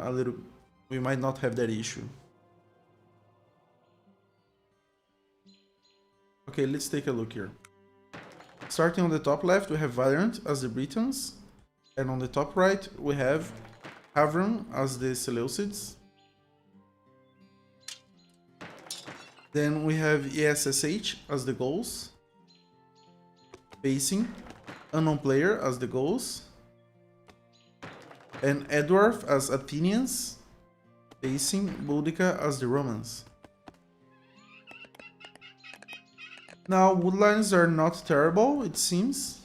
a little, we might not have that issue. Okay, let's take a look here. Starting on the top left, we have Valiant as the Britons, and on the top right, we have Havron as the Seleucids. Then we have ESSH as the Gauls, facing Unknown Player as the Gauls, and Edward as Athenians, facing Boudica as the Romans. Now, woodlines are not terrible, it seems.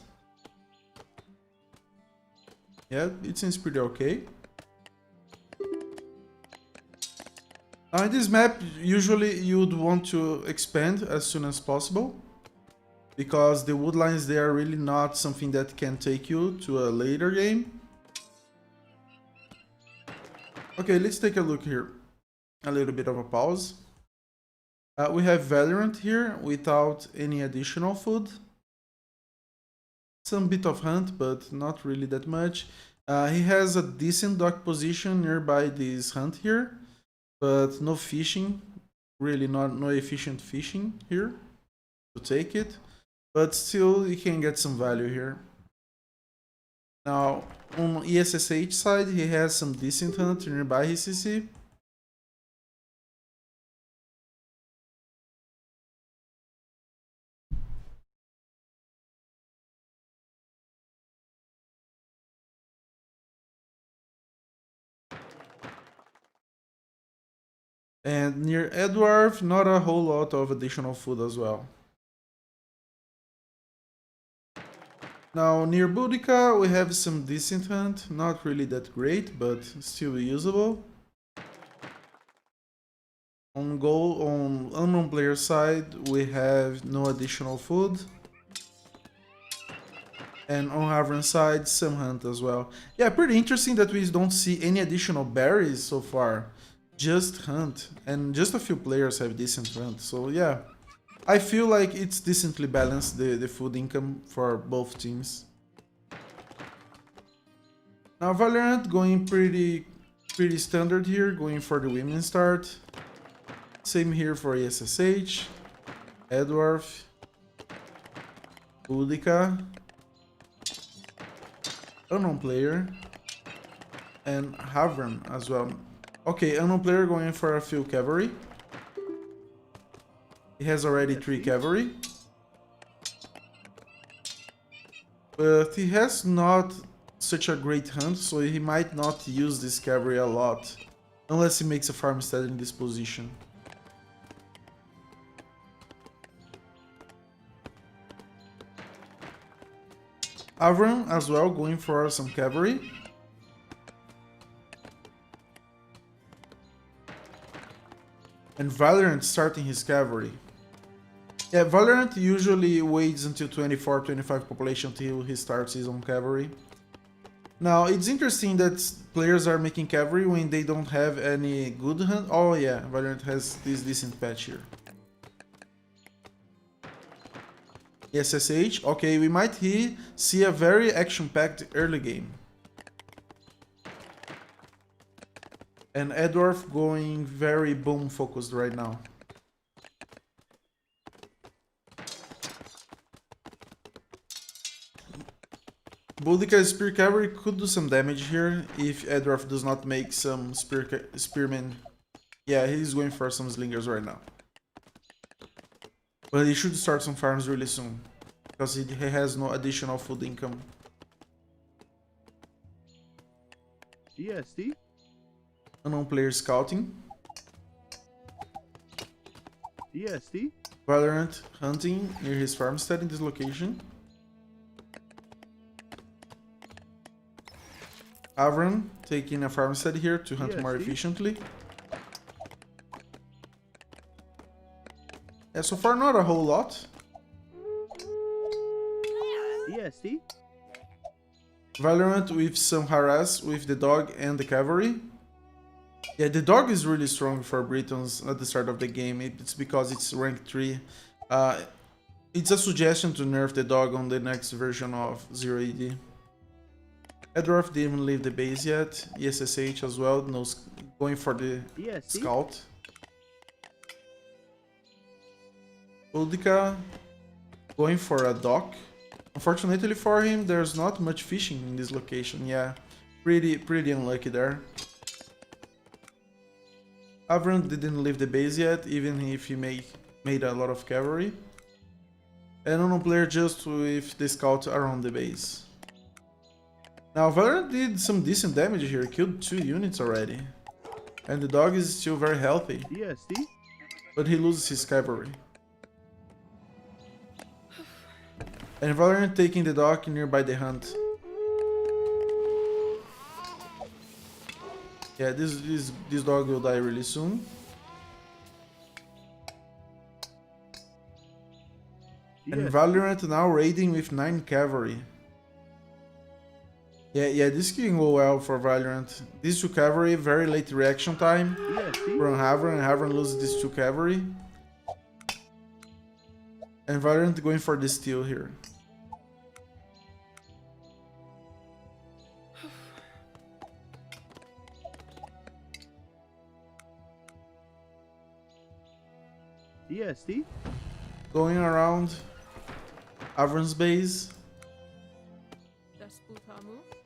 Yeah, it seems pretty okay. In this map, usually you would want to expand as soon as possible, because the woodlines, they are really not something that can take you to a later game. Okay, let's take a look here. A little bit of a pause. We have Valiant here without any additional food. Some bit of hunt, but not really that much. He has a decent dock position nearby this hunt here, but no fishing, really no efficient fishing here to take it, but still you can get some value here. Now on ESSH side, he has some decent hunt nearby his CC. And near Edward, not a whole lot of additional food as well. Now near Boudica, we have some decent hunt, not really that great, but still usable. On Unknown Player side, we have no additional food. And on Havron side, some hunt as well. Yeah, pretty interesting that we don't see any additional berries so far. Just hunt, and just a few players have decent hunt, so yeah. I feel like it's decently balanced, the food income for both teams. Now Valiant going pretty standard here, going for the women start. Same here for ESSH, Edward, Boudica, Unknown Player, and Havron as well. Okay, Unknown Player going for a few cavalry. He has already 3 cavalry. But he has not such a great hunt, so he might not use this cavalry a lot. Unless he makes a farmstead in this position. Avram as well going for some cavalry. And Valorant starting his cavalry. Yeah, Valorant usually waits until 24-25 population till he starts his own cavalry. Now, it's interesting that players are making cavalry when they don't have any good hunt. Oh yeah, Valorant has this decent patch here. SSH, okay, we might see a very action-packed early game. And Edward going very boom focused right now. Boudica's Spear Cavalry could do some damage here if Edward does not make some Spearmen. Yeah, he's going for some Slingers right now. But he should start some farms really soon, because he has no additional food income. DSD? Unknown Player scouting. DSD? Valorant hunting near his farmstead in this location. Avram taking a farmstead here to hunt more efficiently. Yeah, so far not a whole lot. ESD? Valorant with some harass with the dog and the cavalry. Yeah, the dog is really strong for Britons at the start of the game. It's because it's rank 3. It's a suggestion to nerf the dog on the next version of 0 AD. Edward didn't leave the base yet. ESSH as well, no, going for the EST. scout. Udica going for a dock. Unfortunately for him, there's not much fishing in this location. Yeah, pretty unlucky there. Avron didn't leave the base yet, even if he made a lot of cavalry. And unknown player just with the scout around the base. Now Valorant did some decent damage here, killed 2 units already. And the dog is still very healthy. EST. But he loses his cavalry. And Valorant taking the dock nearby the hunt. Yeah, this dog will die really soon. And Valorant now raiding with 9 cavalry. Yeah, this can go well for Valorant. These 2 cavalry, very late reaction time from Havron, and Havron loses these 2 cavalry. And Valorant going for the steal here. EST. Going around Havron's base.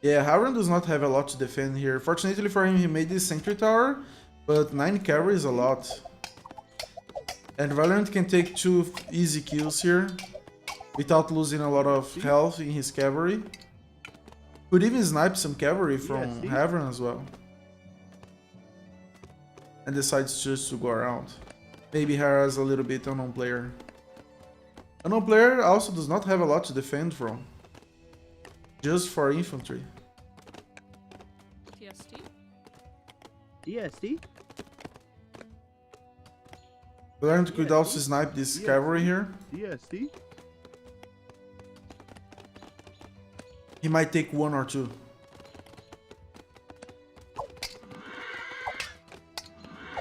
Yeah, Havron does not have a lot to defend here. Fortunately for him, he made this sentry tower, but 9 cavalry is a lot. And Valorant can take 2 easy kills here without losing a lot of health in his cavalry. Could even snipe some cavalry from Havron as well. And decides just to go around. Maybe harass a little bit unknown player. Unknown player also does not have a lot to defend from. Just for infantry. TST? EST. Valorant could also snipe this cavalry here. EST. He might take 1 or 2.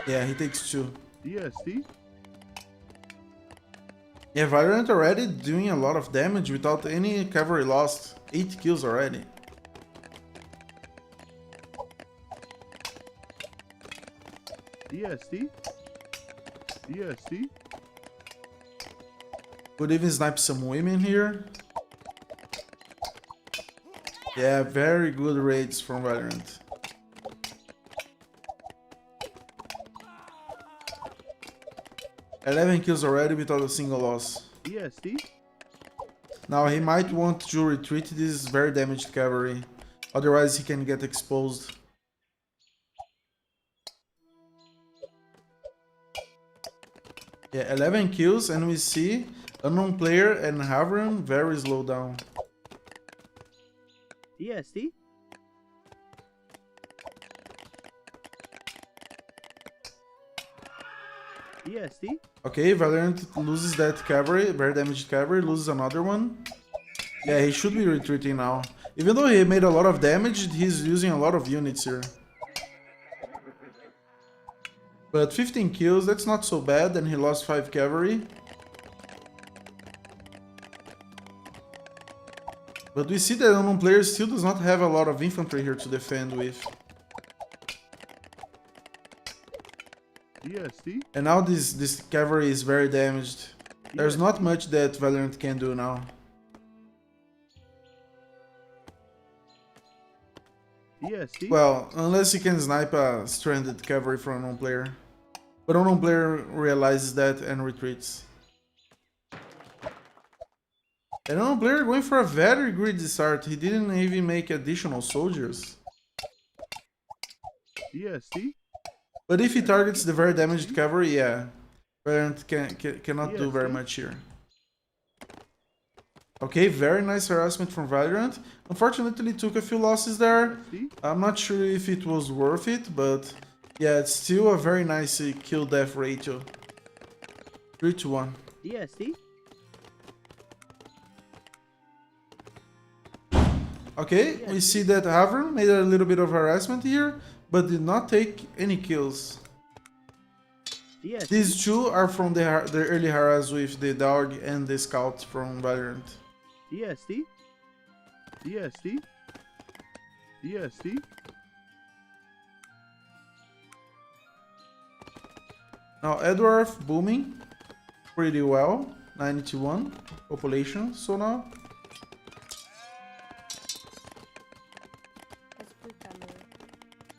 Yeah, he takes 2. EST. Yeah, Valorant already doing a lot of damage without any cavalry lost. 8 kills already. EST. EST. Could even snipe some women here. Yeah, very good raids from Valorant. "11 kills already without a single loss. EST. Now he might want to retreat this very damaged cavalry, otherwise he can get exposed. Yeah, 11 kills, and we see unknown player and Havron very slow down. EST. EST. Okay, Valorant loses that cavalry, very damaged cavalry, loses another one. Yeah, he should be retreating now. Even though he made a lot of damage, he's using a lot of units here. But 15 kills, that's not so bad, and he lost 5 cavalry. But we see that unknown player still does not have a lot of infantry here to defend with. EST. And now this cavalry is very damaged. There's not much that Valorant can do now. EST. Well, unless he can snipe a stranded cavalry from unknown player. But unknown player realizes that and retreats. And unknown player going for a very greedy start. He didn't even make additional soldiers. EST. But if he targets the very damaged cavalry, yeah, Valorant cannot do very much here. Okay, very nice harassment from Valorant. Unfortunately, took a few losses there. I'm not sure if it was worth it, but yeah, it's still a very nice kill-death ratio. 3 to 1. EST. Okay, we see that Havron made a little bit of harassment here, but did not take any kills. EST. These two are from the early harass with the dog and the scout from Valorant. EST. EST. DSC. Now Edward booming pretty well, 91 population. So now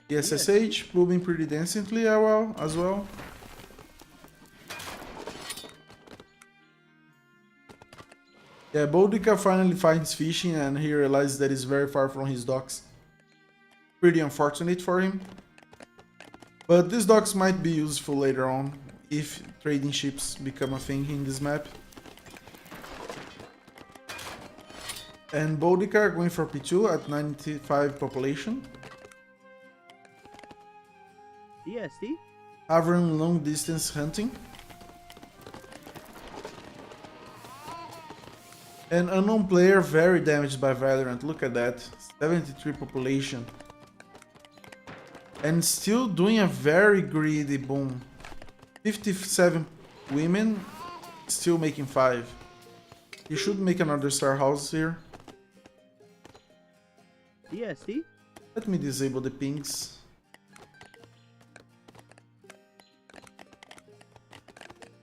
SSH booming pretty decently as well. Yeah, Boudica finally finds fishing and he realizes that he's very far from his docks. Pretty unfortunate for him. But these docks might be useful later on if trading ships become a thing in this map. And Boudica going for P2 at 95 population. DSC. Avron long distance hunting. An unknown player very damaged by Valorant, look at that, 73 population. And still doing a very greedy boom. 57 women, still making 5. You should make another star house here. DSC. Let me disable the pings.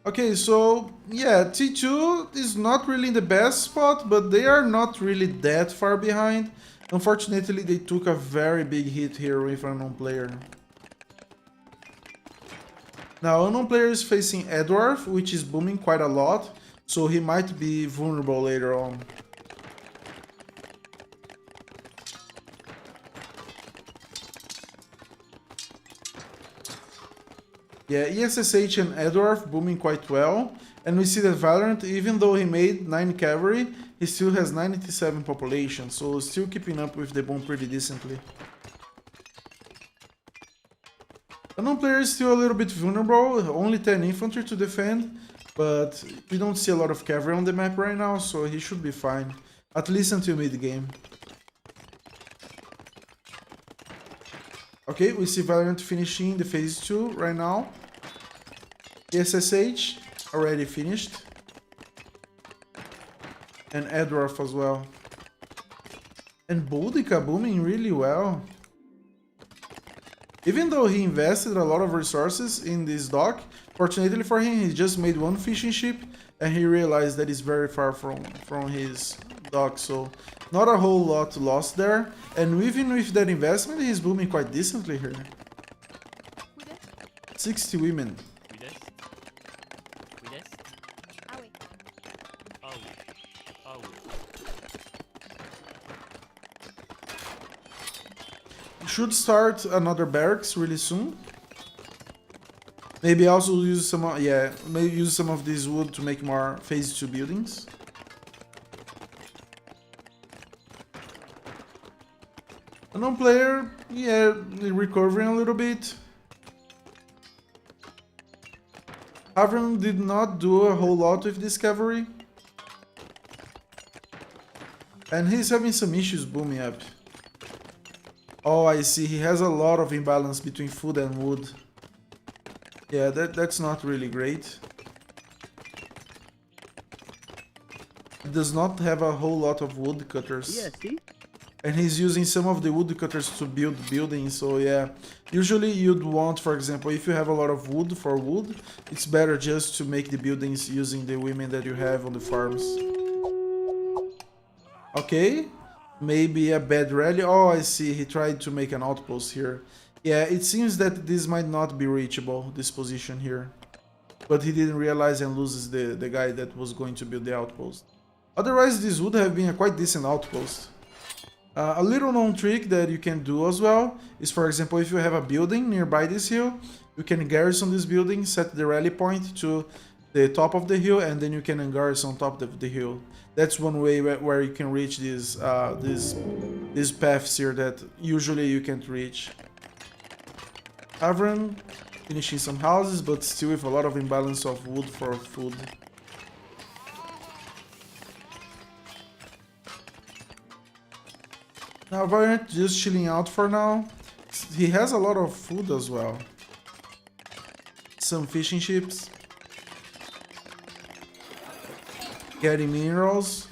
Okay, so yeah, T2 is not really in the best spot, but they are not really that far behind. Unfortunately, they took a very big hit here with an unknown player. Now, unknown player is facing Edward, which is booming quite a lot, so he might be vulnerable later on. Yeah, ESSH and Edward booming quite well, and we see that Valorant, even though he made 9 cavalry, he still has 97 population, so still keeping up with the boom pretty decently. Unknown player is still a little bit vulnerable, only 10 infantry to defend, but we don't see a lot of cavalry on the map right now, so he should be fine, at least until mid-game. Okay, we see Valorant finishing the phase 2 right now. SSH already finished. And Edward as well. And Boudica booming really well. Even though he invested a lot of resources in this dock, fortunately for him, he just made 1 fishing ship and he realized that he's very far from his dock, so not a whole lot lost there. And even with that investment, he's booming quite decently here. 60 women. Should start another barracks really soon. Maybe also use some, maybe use some of this wood to make more phase 2 buildings. Unknown player, yeah, recovering a little bit. Avron did not do a whole lot with this cavalry. And he's having some issues booming up. Oh, I see, he has a lot of imbalance between food and wood. Yeah, that's not really great. He does not have a whole lot of woodcutters. Yeah, see? And he's using some of the woodcutters to build buildings, so yeah. Usually you'd want, for example, if you have a lot of wood for wood, it's better just to make the buildings using the women that you have on the farms. Okay, maybe a bad rally. Oh, I see, he tried to make an outpost here. Yeah, it seems that this might not be reachable, this position here. But he didn't realize and loses the guy that was going to build the outpost. Otherwise, this would have been a quite decent outpost. A little known trick that you can do as well is, for example, if you have a building nearby this hill, you can garrison this building, set the rally point to the top of the hill, and then you can garrison on top of the hill. That's one way where you can reach these paths here that usually you can't reach. Avron finishing some houses, but still with a lot of imbalance of wood for food. Now Variant just chilling out for now. He has a lot of food as well. Some fishing ships. Getting minerals.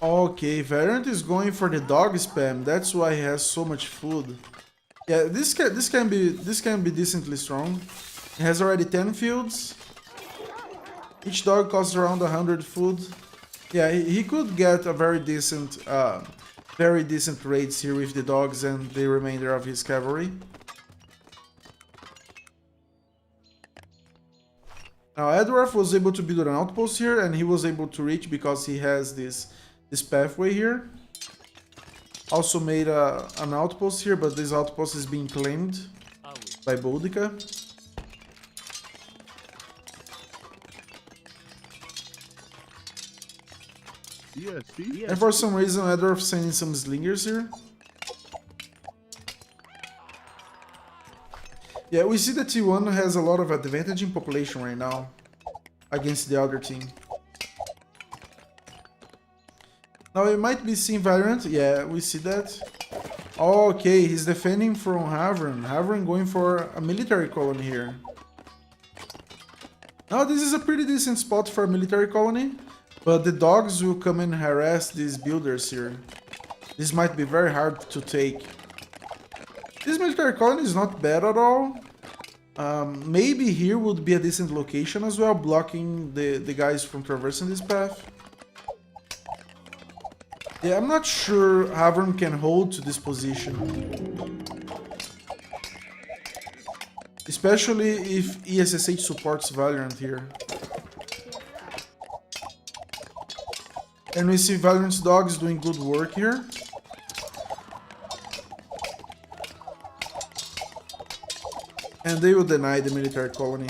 Okay, Variant is going for the dog spam. That's why he has so much food. Yeah, this can be decently strong. He has already 10 fields. Each dog costs around 100 food. Yeah, he could get a very decent raids here with the dogs and the remainder of his cavalry. Now Edward was able to build an outpost here, and he was able to reach because he has this pathway here. Also made an outpost here, but this outpost is being claimed by Boudica. Yes, And for some reason, Edward sending some slingers here. Yeah, we see that T1 has a lot of advantage in population right now against the other team. Now you might be seeing Variant. Yeah, we see that. Okay, he's defending from Havren. Havren going for a military colony here. Now this is a pretty decent spot for a military colony, but the dogs will come and harass these builders here. This might be very hard to take. This military colony is not bad at all. Maybe here would be a decent location as well, blocking the guys from traversing this path. Yeah, I'm not sure Havern can hold to this position. Especially if ESSH supports Valiant here. And we see Valiant's dogs doing good work here. And they will deny the military colony.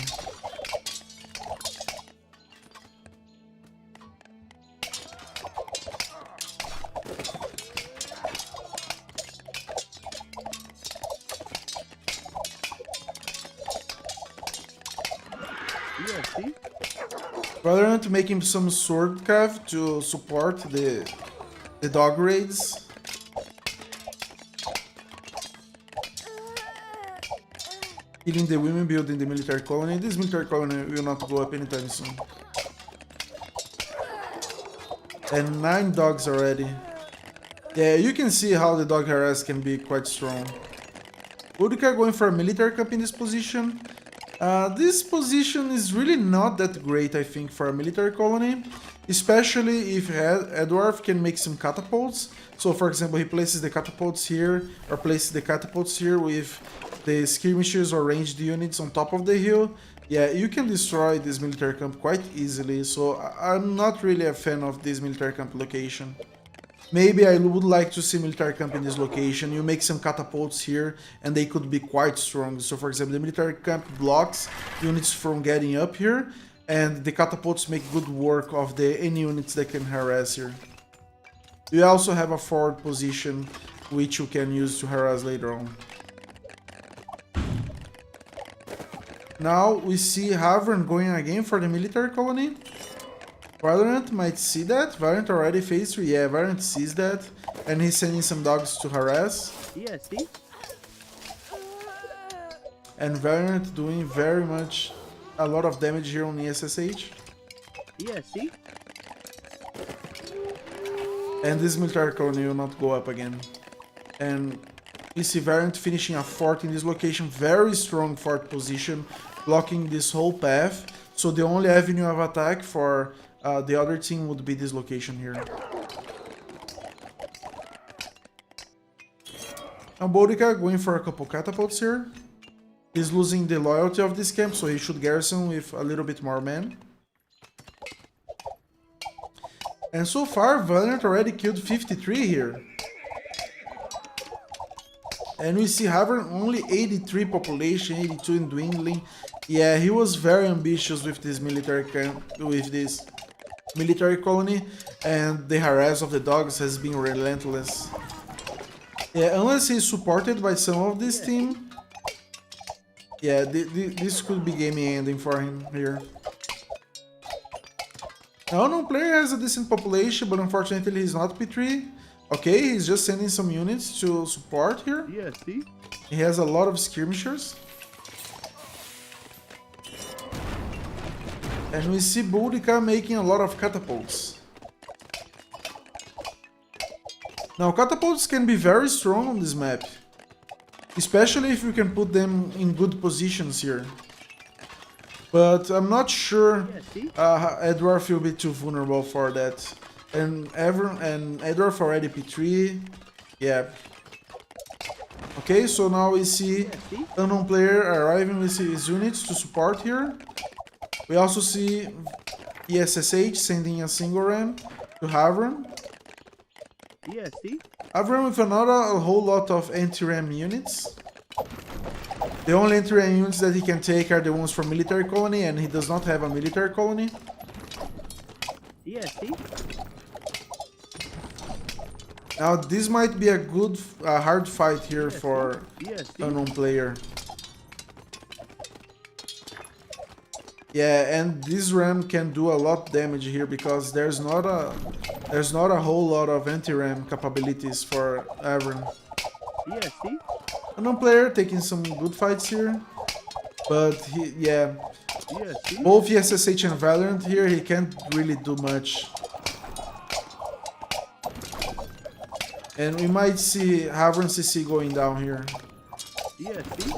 Valiant making some sword cav to support the dog raids. Killing the women, building the military colony. This military colony will not go up anytime soon. And 9 dogs already. Yeah, you can see how the dog harass can be quite strong. Boudica going for a military camp in this position. This position is really not that great, I think, for a military colony. Especially if Edward can make some catapults. So, for example, he places the catapults here, or places the catapults here with the skirmishers or ranged units on top of the hill. Yeah, you can destroy this military camp quite easily, so I'm not really a fan of this military camp location. Maybe I would like to see military camp in this location. You make some catapults here, and they could be quite strong. So, for example, the military camp blocks units from getting up here, and the catapults make good work of any units that can harass here. You also have a forward position, which you can use to harass later on. Now we see Havren going again for the military colony. Valiant might see that. Valiant already phase 3. Yeah, Valiant sees that. And he's sending some dogs to harass. Yes, And Valiant doing very much a lot of damage here on the SSH. Yes, And this military colony will not go up again. And we see Variant finishing a fort in this location. Very strong fort position, blocking this whole path. So the only avenue of attack for the other team would be this location here. Now Boudica going for a couple catapults here. He's losing the loyalty of this camp, so he should garrison with a little bit more men. And so far, Valiant already killed 53 here. And we see Havren only 83 population, 82 in dwindling. Yeah, he was very ambitious with this military camp, with this military colony, and the harass of the dogs has been relentless. Yeah, unless he's supported by some of this team. Yeah, this could be game ending for him here. Now, unknown player has a decent population, but unfortunately he's not P3. Okay, he's just sending some units to support here. yes, He has a lot of skirmishers. And we see Boudica making a lot of catapults. Now, catapults can be very strong on this map, especially if you can put them in good positions here. But I'm not sure Edward will be too vulnerable for that. And Edward already P3. Yeah. Okay, so now we see unknown player arriving with his units to support here. We also see ESSH sending a single ram to Havron. Yes, see? Havron with a whole lot of anti-ram units. The only anti-ram units that he can take are the ones from military colony, and he does not have a military colony. Yes, see? Now this might be a good, hard fight here for unknown player. Yeah, and this ram can do a lot of damage here because there's not a whole lot of anti-ram capabilities for Avron. Yes, see? Unknown player taking some good fights here, but Yes, see? both SSH and Valorant here, he can't really do much. And we might see Havron CC going down here. Yes, see?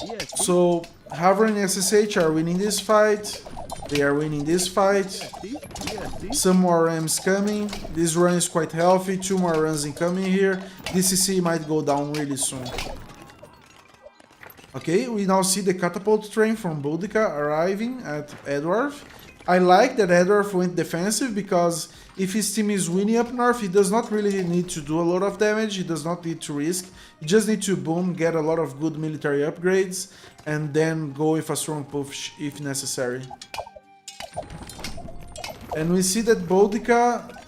Yes, see? So Havron and SSH are winning this fight. They are winning this fight. See? Yes, see? Some more rams coming. This run is quite healthy. 2 more runs incoming here. This CC might go down really soon. Okay, we now see the catapult train from Boudica arriving at Edward. I like that Edward went defensive because if his team is winning up north, he does not really need to do a lot of damage, he does not need to risk. He just needs to boom, get a lot of good military upgrades, and then go with a strong push if necessary. And we see that Boudica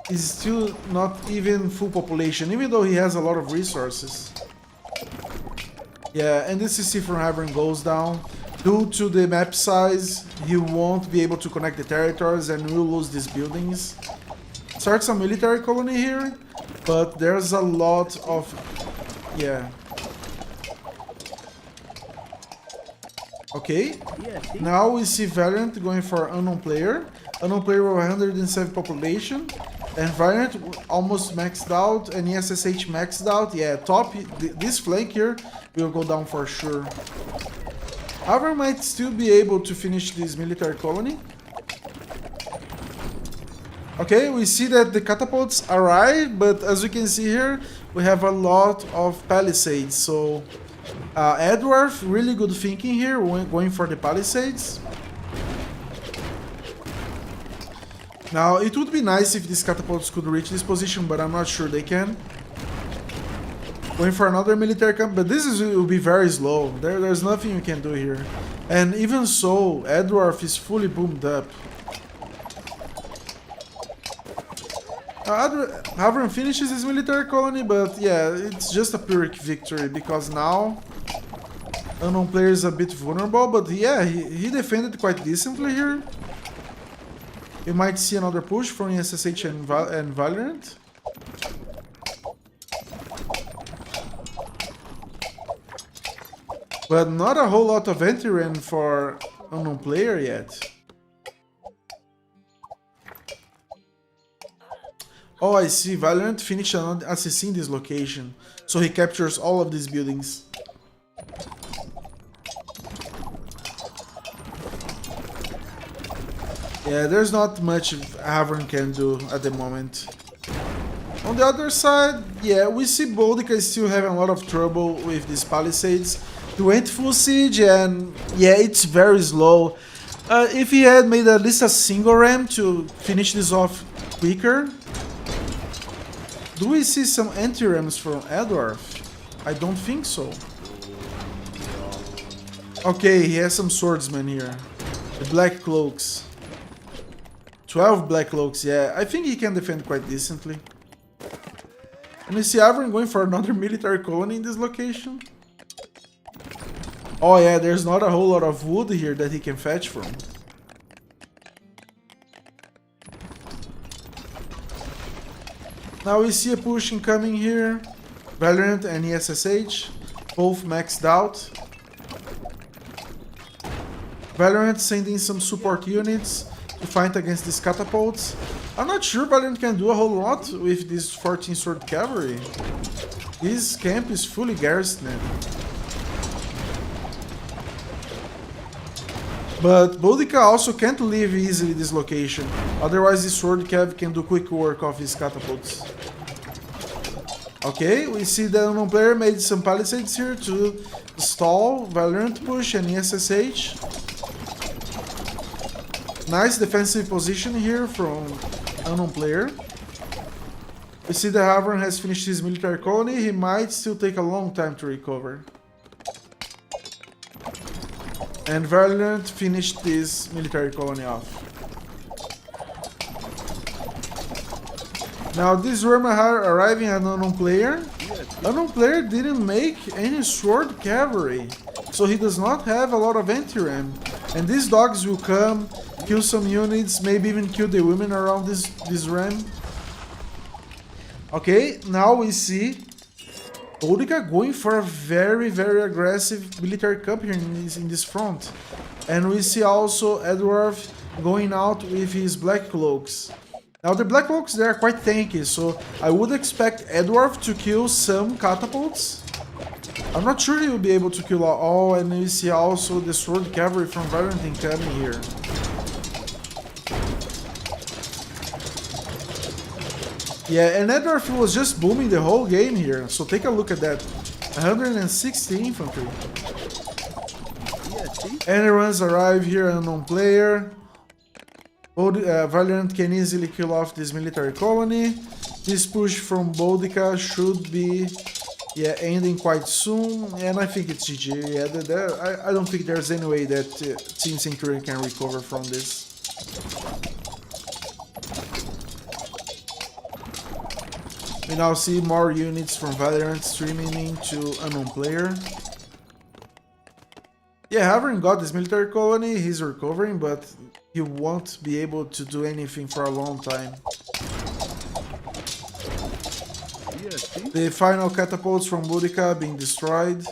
is still not even full population, even though he has a lot of resources. Yeah, and the CC from Havron goes down. Due to the map size, he won't be able to connect the territories and will lose these buildings. Starts a military colony here, but there's a lot of... yeah. Okay, Yes, see? now we see Valiant going for unknown player. Unknown player with 107 population. And Valiant almost maxed out, and SSH maxed out. Yeah, top, this flank here will go down for sure. Havron might still be able to finish this military colony. Okay, we see that the catapults arrive, but as you can see here, we have a lot of palisades. So, Edward, really good thinking here, going for the palisades. Now, it would be nice if these catapults could reach this position, but I'm not sure they can. Going for another military camp, but this will be very slow. There's nothing you can do here. And even so, Edward is fully boomed up. Havron finishes his military colony, but yeah, it's just a Pyrrhic victory because now unknown player is a bit vulnerable, but yeah, he defended quite decently here. You might see another push from SSH and Valorant. But not a whole lot of anti-ram for unknown player yet. Oh, I see. Valorant finished an ACC in this location, so he captures all of these buildings. Yeah, there's not much Havron can do at the moment. On the other side, yeah, we see Boudica still having a lot of trouble with these palisades. He went full siege and yeah, it's very slow. If he had made at least a single ram to finish this off quicker. Do we see some anti-rams from Edward? I don't think so. Okay, he has some swordsmen here. The black cloaks. 12 black cloaks, yeah. I think he can defend quite decently. And we see Avron going for another military colony in this location. Oh yeah, there's not a whole lot of wood here that he can fetch from. Now we see a push incoming here. Valorant and ESSH, both maxed out. Valorant sending some support units to fight against these catapults. I'm not sure Valiant can do a whole lot with this 14 sword cavalry. This camp is fully garrisoned. But Boudica also can't leave easily this location, otherwise the sword cav can do quick work of his catapults. Okay, we see the unknown player made some palisades here to stall Valiant push and SSH. Nice defensive position here from unknown player. We see that Havern has finished his military colony, he might still take a long time to recover. And Valiant finished this military colony off. Now this Rormahar arriving at unknown player. Unknown player didn't make any sword cavalry, so he does not have a lot of anti-ram. And these dogs will come, kill some units, maybe even kill the women around this ram. Okay, now we see Boudica going for a very aggressive military camp here in this front. And we see also Edward going out with his black cloaks. Now the black cloaks, they are quite tanky, so I would expect Edward to kill some catapults. I'm not sure he will be able to kill all, and we see also the sword cavalry from Valiant coming here. Yeah, and Edward was just booming the whole game here, so take a look at that. 160 infantry. Anyruns arrive here, unknown player. Valiant can easily kill off this military colony. This push from Boudica should be ending quite soon, and I think it's GG. Yeah, I don't think there's any way that Team Centurion can recover from this. We now see more units from Valiant streaming into unknown player. Yeah, Havern got this military colony, he's recovering, but he won't be able to do anything for a long time. The final catapults from Boudica being destroyed.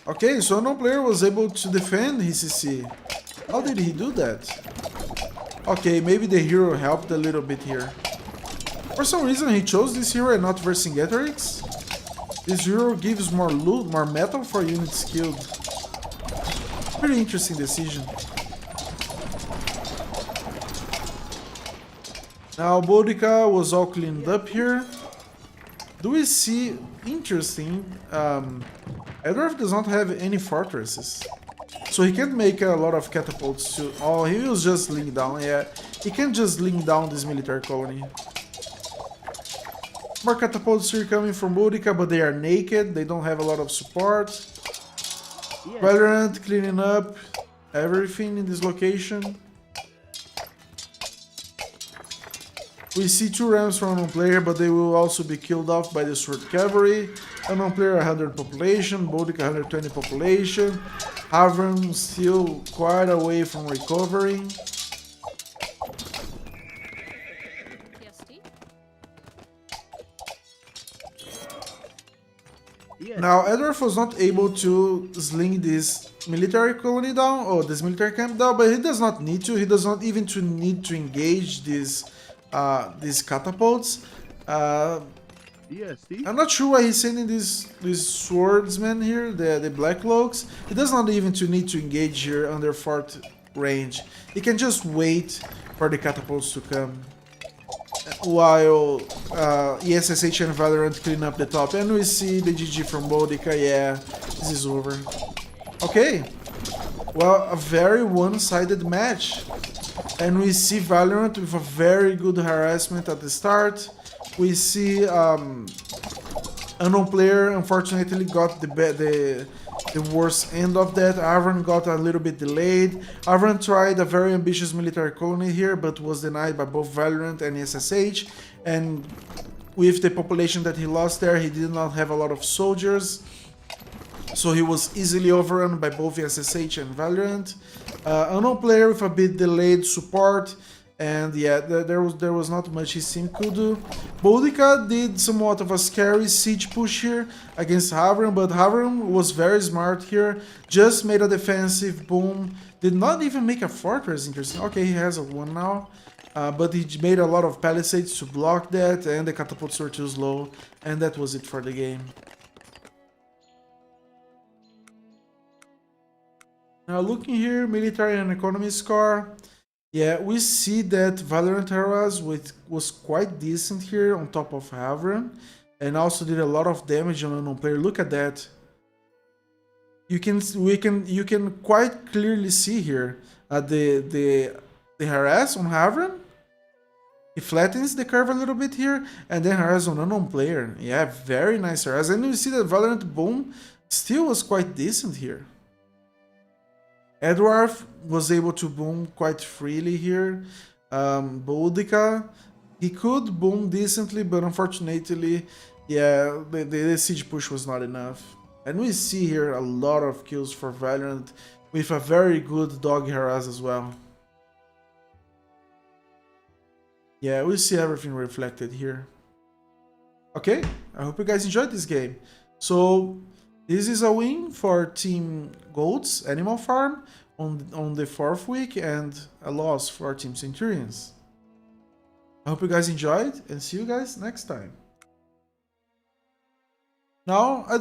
Okay, so no player was able to defend his CC. How did he do that? Okay, maybe the hero helped a little bit here. For some reason he chose this hero and not Vercingetorix. This hero gives more loot, more metal for units killed. Pretty interesting decision. Now Boudica was all cleaned up here. Do we see... Interesting. Edward does not have any fortresses. So he can't make a lot of catapults to... Oh, he was just laying down, yeah. He can just lay down this military colony. More catapults here coming from Boudica, but they are naked. They don't have a lot of support. Valiant cleaning up everything in this location. We see 2 rams from unknown player, but they will also be killed off by the sword cavalry. Unknown player 100 population, Boudica 120 population. Havern still quite away from recovering. Now Edward was not able to sling this military colony down, or this military camp down, but he does not need to. He does not even need to engage these catapults. I'm not sure why he's sending these swordsmen here, the black cloaks. He does not even need to engage here under fort range. He can just wait for the catapults to come, while ESSH and Valorant clean up the top. And we see the GG from Boudica. Yeah, this is over. Okay, well, a very one-sided match. And we see Valorant with a very good harassment at the start. We see unknown player unfortunately got the worst end of that. Havern got a little bit delayed. Havern tried a very ambitious military colony here, but was denied by both Valorant and SSH. And with the population that he lost there, he did not have a lot of soldiers. So he was easily overrun by both SSH and Valorant. Unknown player with a bit delayed support And yeah, there was not much his team could do. Boudica did somewhat of a scary siege push here against Havren, but Havren was very smart here. Just made a defensive boom. Did not even make a fortress, interesting. Okay, he has a one now. But he made a lot of palisades to block that, and the catapults were too slow, and that was it for the game. Now looking here, military and economy score. Yeah, we see that Valorant Heroes was quite decent here on top of Havren, and also did a lot of damage on unknown player. Look at that. You can quite clearly see here the harass on Havren. He flattens the curve a little bit here, and then harass on unknown player. Yeah, very nice harass. And you see that Valorant Boom still was quite decent here. Edward was able to boom quite freely here. Boudica, he could boom decently, but unfortunately, yeah, the siege push was not enough. And we see here a lot of kills for Valorant with a very good dog harass as well. Yeah, we see everything reflected here. Okay, I hope you guys enjoyed this game. So this is a win for Team Gold's Animal Farm on the 4th week, and a loss for Team Centurions. I hope you guys enjoyed, and see you guys next time. Now,